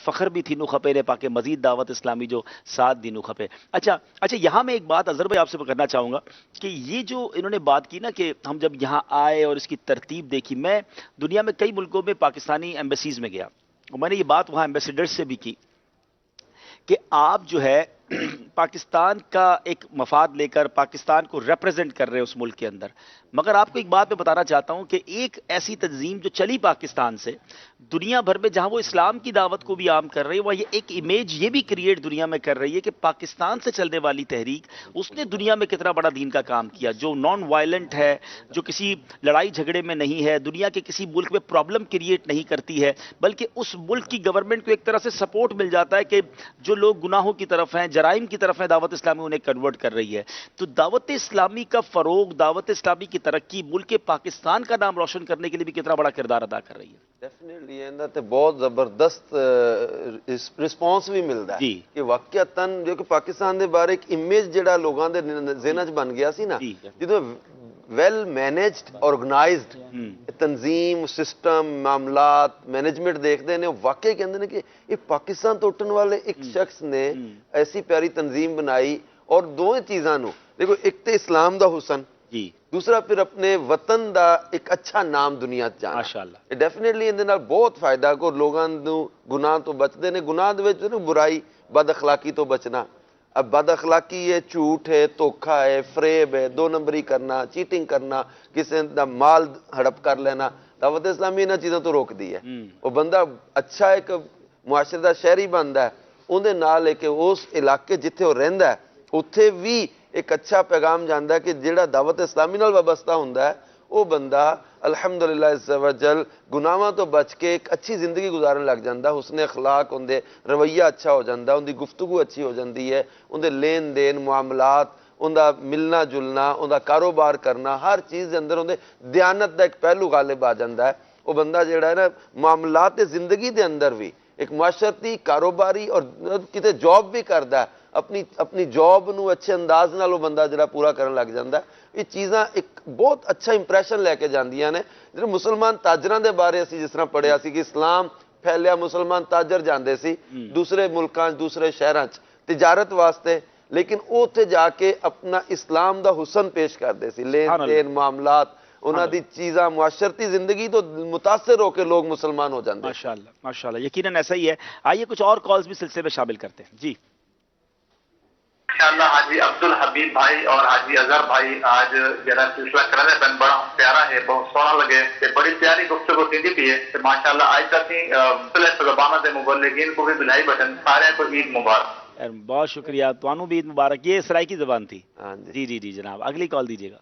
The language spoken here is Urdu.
فخر بھی تھی نو خپے نے پاکے مزید دعوت اسلامی جو ساتھ دی نو خپے۔ اچھا یہاں میں ایک بات اظہر بھائی آپ سے کرنا چاہوں گا کہ یہ جو انہوں نے بات کی نا کہ ہم جب یہاں آئے اور اس کی ترتیب دیکھی، میں دنیا میں کئی ملکوں میں پاکستانی ایمبیسیز میں گیا اور میں نے یہ بات وہاں ایمبیسیڈر سے بھی کی کہ آپ جو ہے پاکستان کا ایک مفاد لے کر پاکستان کو ریپرزینٹ کر رہے ہیں اس ملک کے اندر، مگر آپ کو ایک بات میں بتانا چاہتا ہوں کہ ایک ایسی تنظیم جو چلی پاکستان سے دنیا بھر میں، جہاں وہ اسلام کی دعوت کو بھی عام کر رہی ہے، وہ یہ ایک امیج یہ بھی کریٹ دنیا میں کر رہی ہے کہ پاکستان سے چلنے والی تحریک اس نے دنیا میں کتنا بڑا دین کا کام کیا، جو نان وائلنٹ ہے، جو کسی لڑائی جھگڑے میں نہیں ہے، دنیا کے کسی ملک میں پرابلم کریٹ نہیں کرتی ہے، بلکہ اس ملک کی گورنمنٹ کو ایک طرح سے سپورٹ مل جاتا ہے کہ جو لوگ گناہوں کی طرف ہیں، جرائم کی طرف ہیں، دعوت اسلامی انہیں کنورٹ کر رہی ہے۔ تو دعوت اسلامی کا فروغ، دعوت اسلامی کی ترقی ملک پاکستان کا نام روشن کرنے کے لیے بھی کتنا بڑا کردار ادا کر رہی ہے۔ ڈیفینیٹلی اندر تے بہت زبردست رسپانس بھی ملتا ہے جی کہ واقعتاً جو کہ پاکستان دے بارے ایک امیج جڑا لوگاں دے ذہن چ بن گیا سی نا، جی جدوں ویل مینجڈ آرگنائزڈ تنظیم سسٹم معاملات مینجمنٹ دیکھتے ہیں، واقعی کہتے ہیں کہ یہ پاکستان تو اٹھن والے ایک شخص نے ایسی پیاری تنظیم بنائی، اور دو چیزاں نو دیکھو، ایک تو اسلام دا حسن، جی دوسرا پھر اپنے وطن دا ایک اچھا نام دنیا جانا۔ ماشاءاللہ یہ ڈیفینیٹلی اندر نال بہت فائدہ کو لوگاں نو گناہ تو بچتے نے، گناہ دے وچ برائی بد اخلاقی تو بچنا۔ اب بد اخلاقی ہے، جھوٹ ہے، دھوکا ہے، فریب ہے، دو نمبری کرنا، چیٹنگ کرنا، کسی دا مال ہڑپ کر لینا، دعوت اسلامی انہاں چیزوں تو روک دی ہے۔ وہ بندہ اچھا ایک معاشرے دا شہری بندا ہے، اون دے نال ہے کہ اس علاقے جتھے وہ رہندا ہے اتھے بھی ایک اچھا پیغام جاندا ہے کہ جیڑا دعوت اسلامی نال وابستہ ہوندا ہے وہ بندہ الحمدللہ عز و جل گناہاں تو بچ کے ایک اچھی زندگی گزارن لگ جاندا، حسن اخلاق ہوندے، رویہ اچھا ہو جاندا، ان دی گفتگو اچھی ہو جاندی ہے، ان دے لین دین معاملات، ان دا ملنا جلنا، ان دا کاروبار کرنا، ہر چیز دے اندر ان دے دیانت دا ایک پہلو غالب آ جاندا ہے۔ وہ بندہ جیڑا ہے نا معاملات زندگی دے اندر بھی ایک معاشرتی کاروباری اور کتے جاب بھی کردا ہے، اپنی جاب نو اچھے انداز نال وہ بندہ جڑا پورا کرن لگ جاندا ہے۔ یہ چیزاں ایک بہت اچھا امپریشن لے کے جاندیاں نے۔ جڑے مسلمان تاجراں دے بارے اسی جس طرح پڑھیا سی کہ اسلام پھیلیا، مسلمان تاجر جاندے سی دوسرے ملکاں دوسرے شہراں چ تجارت واسطے، لیکن وہ اتنے جا کے اپنا اسلام دا حسن پیش کرتے سی، لین دین معاملات انہاں دی چیزاں معاشرتی زندگی تو متاثر ہو کے لوگ مسلمان ہو جاندے۔ ماشاءاللہ ماشاءاللہ، یقیناً ایسا ہی ہے۔ آئیے کچھ اور کالز بھی سلسلے میں شامل کرتے ہیں۔ جی ماشاءاللہ حاجی عبد الحبیب بھائی اور حاجی اظہر بھائی آج جڑا سلسلہ کر رہے ہیں بڑا پیارا ہے، بہت سونا لگے، بڑی پیاری گفتگو تھی پی ہے۔ ماشاءاللہ آج تک مختلف زبانوں کے مبلغین کو بھی بلائی بٹن، سارے کو عید مبارک۔ بہت شکریہ، توانوں بھی عید مبارک۔ یہ سرائیکی زبان تھی۔ ہاں جی جی جی جناب، اگلی کال دیجیے گا۔